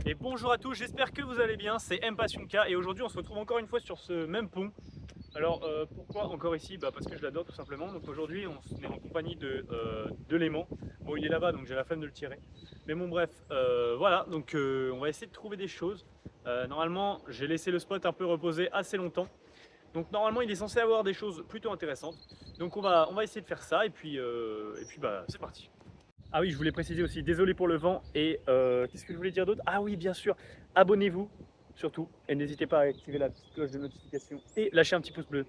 Et bonjour à tous, j'espère que vous allez bien, c'est Mpasionka et aujourd'hui on se retrouve encore une fois sur ce même pont. Alors pourquoi encore ici? Parce que je l'adore tout simplement. Donc aujourd'hui on est en compagnie de l'aimant. Bon, il est là-bas donc j'ai la flemme de le tirer. Mais bon bref, voilà, donc on va essayer de trouver des choses. Normalement j'ai laissé le spot un peu reposer assez longtemps. Donc normalement il est censé avoir des choses plutôt intéressantes. Donc on va essayer de faire ça et puis c'est parti. Ah oui, je voulais préciser aussi, désolé pour le vent. Et qu'est-ce que je voulais dire d'autre? Ah oui, bien sûr, abonnez-vous surtout. Et n'hésitez pas à activer la petite cloche de notification et lâcher un petit pouce bleu.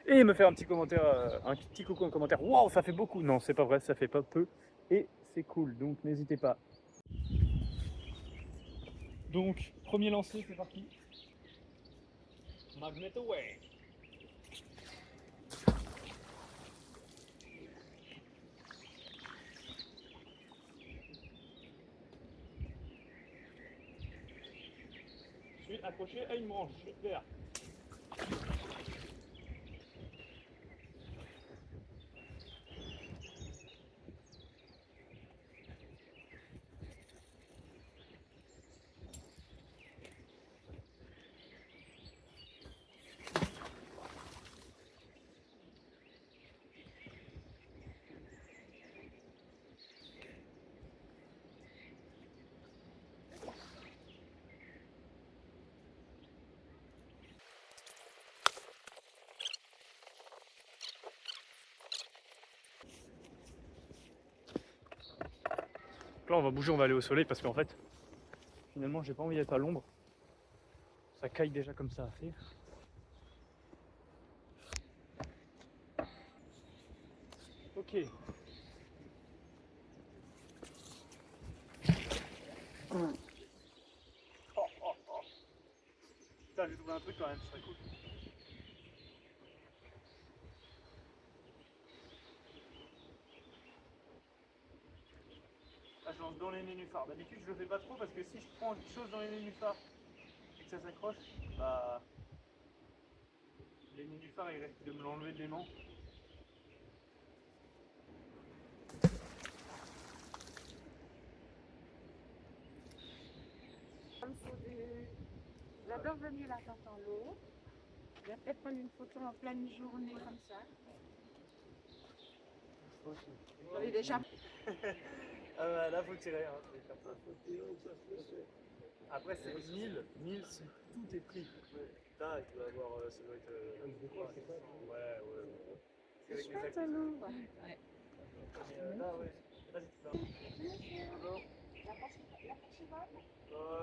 Et me faire un petit commentaire, un petit coucou en commentaire. Waouh, ça fait beaucoup. Non, c'est pas vrai, ça fait pas peu. Et c'est cool, donc n'hésitez pas. Donc, premier lancer, c'est parti. Magnet away. Je suis accroché à une branche, super. Là on va bouger, on va aller au soleil parce qu'en fait finalement j'ai pas envie d'être à l'ombre. Ça caille déjà comme ça assez. Ok. Putain, j'ai trouvé un truc quand même, ce serait cool. Ah, je lance dans les nénuphars. D'habitude, je le fais pas trop parce que si je prends quelque chose dans les nénuphars et que ça s'accroche, les nénuphars ils risquent de me l'enlever de l'aimant. La bienvenue là dans l'eau. Je vais peut-être prendre une photo en pleine journée comme ça. Vous avez déjà. Là, faut tirer. Hein, après, c'est 1000 si tout est pris. Là, il doit avoir. Ça doit être. Ouais. C'est chouette l'eau. Ouais. Là, ouais. Vas-y, tu vas. Bonjour.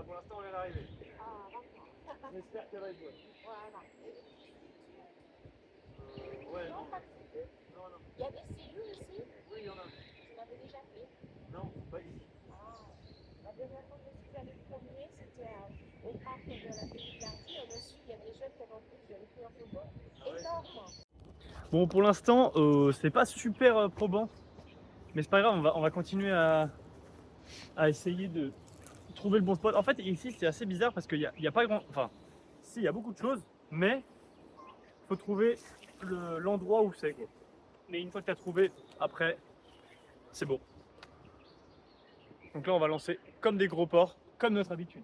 Pour l'instant, on vient d'arriver. Ah, d'accord. J'espère qu'elle va être bonne. Voilà. Ouais, Non, non. pas de souci. Non. Il y a des cellules ici. Oui, il y en a. Vous l'avez déjà fait? Non, pas ici. Ah. La dernière fois que je suis allée me promener, c'était au parc de la Petite Gardie. Au-dessus, il y a des jeunes qui ont pris le pris en photo. Énorme. Bon, pour l'instant, c'est pas super probant. Mais c'est pas grave, on va continuer à essayer de trouver le bon spot. En fait, ici, c'est assez bizarre parce qu'il y a pas grand. Enfin, si, il y a beaucoup de choses, mais faut trouver l'endroit où c'est. Mais une fois que tu as trouvé, après, c'est bon. Donc là, on va lancer comme des gros porcs, comme notre habitude.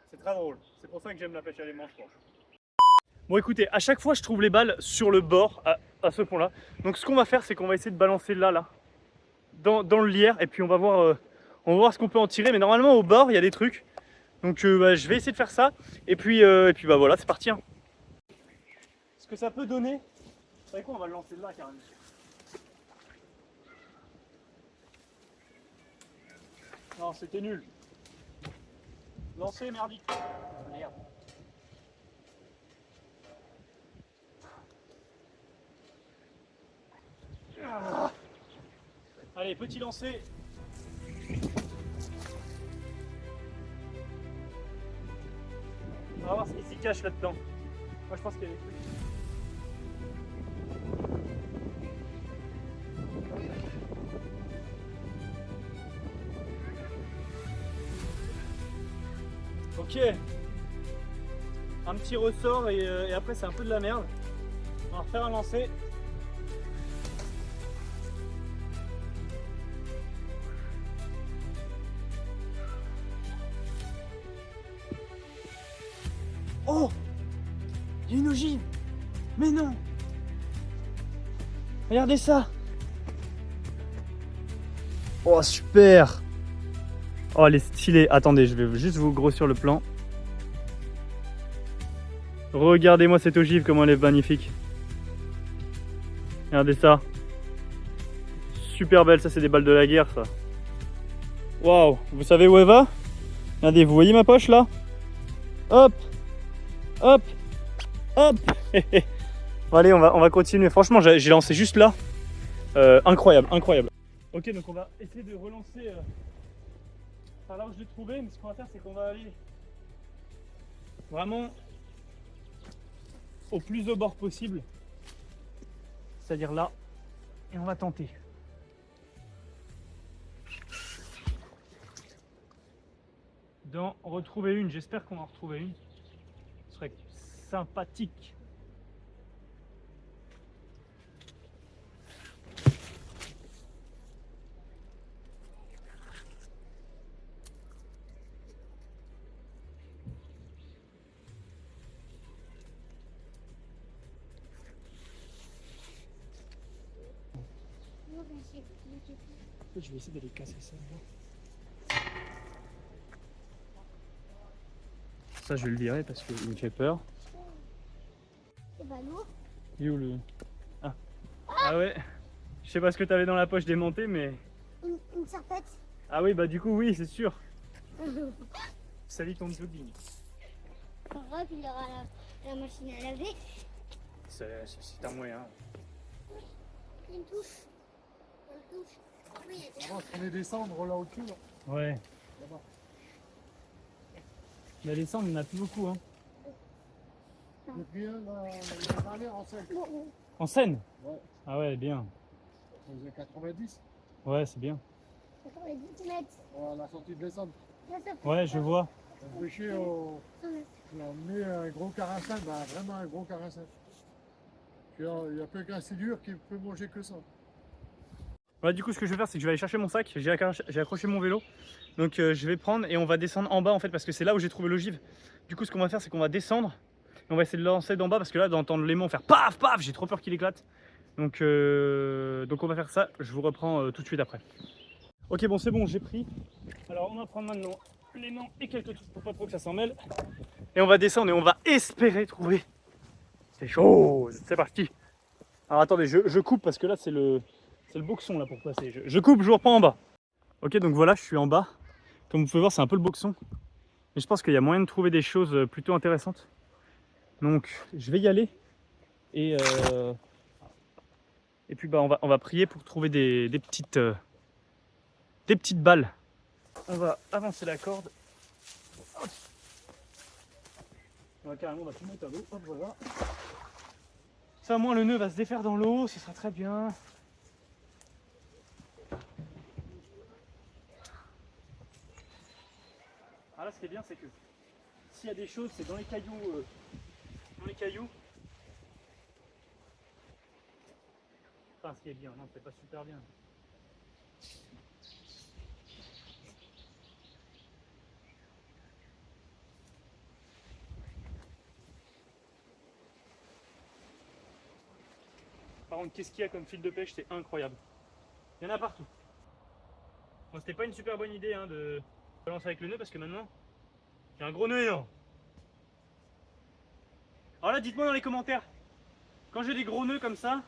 C'est très drôle. C'est pour ça que j'aime la pêche à l'aimant, je pense. Bon, écoutez, à chaque fois, je trouve les balles sur le bord, à ce point-là. Donc, ce qu'on va faire, c'est qu'on va essayer de balancer là, dans le lierre, et puis on va voir ce qu'on peut en tirer. Mais normalement, au bord, il y a des trucs. Donc, je vais essayer de faire ça. Et puis voilà, c'est parti. Hein. Ce que ça peut donner, c'est quoi, on va le lancer là carrément. Non, c'était nul. Lancer merdique. Merde. Ah. Allez, petit lancer. On va voir ce qui s'y cache là-dedans. Moi je pense qu'il y a des trucs. Ok. Un petit ressort et après c'est un peu de la merde. On va refaire un lancer. Oh, il y a une ogive. Mais non. Regardez ça. Oh, super. Oh, elle est stylée. Attendez, je vais juste vous grossir le plan. Regardez-moi cette ogive, comment elle est magnifique. Regardez ça. Super belle, ça c'est des balles de la guerre ça. Waouh, vous savez où elle va? Regardez, vous voyez ma poche là? Hop, hop, hop. Bon, allez, on va continuer. Franchement, j'ai lancé juste là. Incroyable, incroyable. Ok, donc on va essayer de relancer par là où je l'ai trouvé. Mais ce qu'on va faire, c'est qu'on va aller vraiment au plus au bord possible. C'est-à-dire là. Et on va tenter. D'en retrouver une. J'espère qu'on va en retrouver une. Ce serait sympathique. Je vais essayer d'aller casser ça. Ça, je vais le virer parce qu'il me fait peur. C'est pas lourd. Il est où le... Ah ouais. Je sais pas ce que t'avais dans la poche démontée, mais... Une serpette. Ah oui, bah du coup, oui, c'est sûr. Salut ton jogging. Hop, il aura la machine à laver. C'est un moyen. Une touche. Une touche. Oui, il y a des... On est descendre là au-dessus. Là. Ouais. Là-bas. Mais les cendres, on en a plus beaucoup. Hein. J'ai pris un l'année dernière en scène. En scène? Ouais. Ah ouais, bien. Ça faisait 90. Ouais, c'est bien. D'accord, les 10 mètres. À la sortie de descente. Là, ça fait- Ouais, je vois. On pêchait au. J'ai emmené un gros carassin, bah, vraiment un gros carassin. Il n'y a que qu'un si dur qui peut manger que ça. Ouais, du coup, ce que je vais faire, c'est que je vais aller chercher mon sac. J'ai accroché mon vélo. Donc, je vais prendre et on va descendre en bas en fait, parce que c'est là où j'ai trouvé l'ogive. Du coup, ce qu'on va faire, c'est qu'on va descendre. Et on va essayer de lancer d'en bas parce que là, d'entendre l'aimant faire paf paf, j'ai trop peur qu'il éclate. Donc on va faire ça. Je vous reprends tout de suite après. Ok, bon, c'est bon, j'ai pris. Alors, on va prendre maintenant l'aimant et quelques trucs pour pas trop que ça s'en mêle. Et on va descendre et on va espérer trouver des choses. C'est parti. Alors, attendez, je coupe parce que là, c'est le boxon là pour passer. Je coupe, je vous reprends en bas. Ok, donc voilà, je suis en bas. Comme vous pouvez voir, c'est un peu le boxon. Mais je pense qu'il y a moyen de trouver des choses plutôt intéressantes. Donc, je vais y aller. Et puis, bah, on va prier pour trouver des petites balles. On va avancer la corde. Hop. On va carrément tout mettre à l'eau. Hop, voilà. Ça, au moins, le nœud va se défaire dans l'eau. Ce sera très bien. Alors là, ce qui est bien, c'est que s'il y a des choses, c'est dans les cailloux. Enfin, ce qui est bien, non, c'est pas super bien. Par contre, qu'est-ce qu'il y a comme fil de pêche, c'est incroyable. Il y en a partout. Bon, c'était pas une super bonne idée hein, de lancer avec le nœud parce que maintenant, j'ai un gros nœud énorme. Alors là, dites-moi dans les commentaires, quand j'ai des gros nœuds comme ça,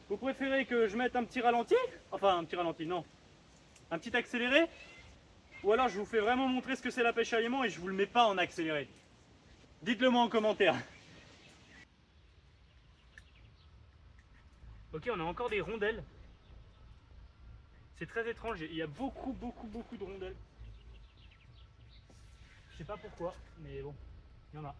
vous préférez que je mette un petit ralenti? Enfin, un petit ralenti, non. Un petit accéléré? Ou alors je vous fais vraiment montrer ce que c'est la pêche à l'aimant et je vous le mets pas en accéléré. Dites-le moi en commentaire. Ok, on a encore des rondelles. C'est très étrange, il y a beaucoup de rondelles. Je sais pas pourquoi, mais bon, il y en a.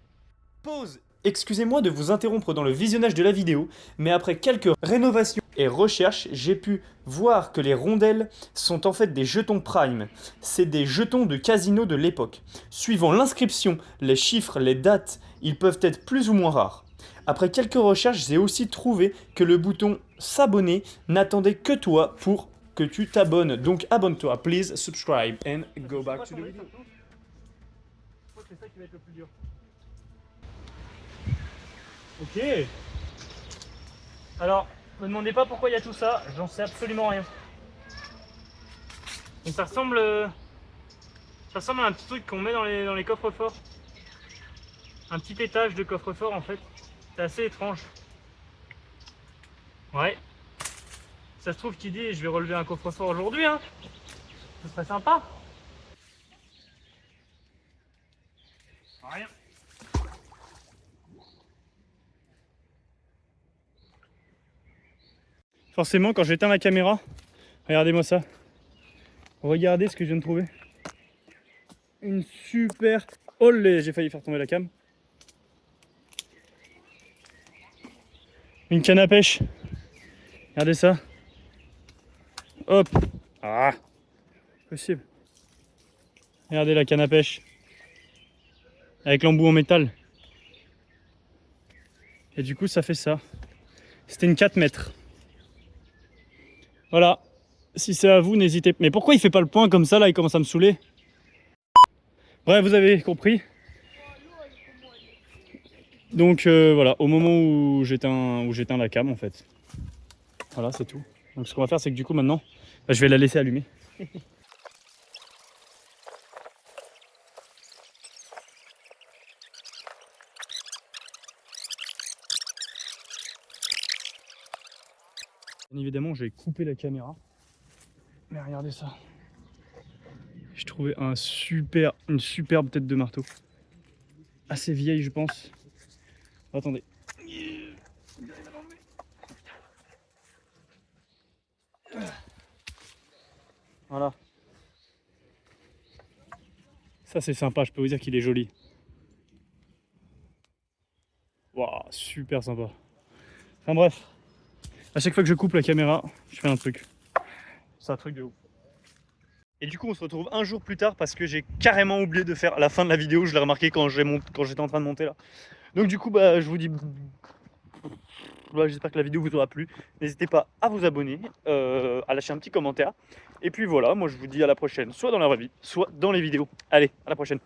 Pause. Excusez-moi de vous interrompre dans le visionnage de la vidéo, mais après quelques rénovations et recherches, j'ai pu voir que les rondelles sont en fait des jetons Prime. C'est des jetons de casino de l'époque. Suivant l'inscription, les chiffres, les dates, ils peuvent être plus ou moins rares. Après quelques recherches, j'ai aussi trouvé que le bouton s'abonner n'attendait que toi pour que tu t'abonnes. Donc abonne-toi, please subscribe and go back to the video. Je crois que c'est ça qui va être le plus dur. Ok. Alors, me demandez pas pourquoi il y a tout ça, j'en sais absolument rien. Donc ça ressemble à un petit truc qu'on met dans les coffres forts. Un petit étage de coffre-fort en fait. C'est assez étrange. Ouais. Ça se trouve qui dit je vais relever un coffre-fort aujourd'hui, hein. Ce serait sympa. Rien. Forcément, quand j'éteins la caméra, regardez-moi ça. Regardez ce que je viens de trouver. Une super... Olé, j'ai failli faire tomber la cam. Une canne à pêche. Regardez ça. Hop. Ah. Possible. Regardez la canne à pêche. Avec l'embout en métal. Et du coup, ça fait ça. C'était une 4 mètres. Voilà. Si c'est à vous, n'hésitez pas. Mais pourquoi il fait pas le point comme ça là? Il commence à me saouler. Bref, vous avez compris. Donc voilà, au moment où j'éteins la cam en fait. Voilà, c'est tout. Donc ce qu'on va faire, c'est que du coup maintenant, je vais la laisser allumer. Bien évidemment, j'ai coupé la caméra. Mais regardez ça. J'ai trouvé une superbe tête de marteau. Assez vieille, je pense. Attendez. Voilà. Ça c'est sympa, je peux vous dire qu'il est joli. Waouh, super sympa. Enfin bref. À chaque fois que je coupe la caméra, je fais un truc. C'est un truc de ouf. Et du coup, on se retrouve un jour plus tard parce que j'ai carrément oublié de faire la fin de la vidéo. Je l'ai remarqué quand j'étais en train de monter là. Donc du coup, bah, je vous dis... J'espère que la vidéo vous aura plu. N'hésitez pas à vous abonner, à lâcher un petit commentaire. Et puis voilà, moi je vous dis à la prochaine, soit dans la vraie vie, soit dans les vidéos. Allez, à la prochaine.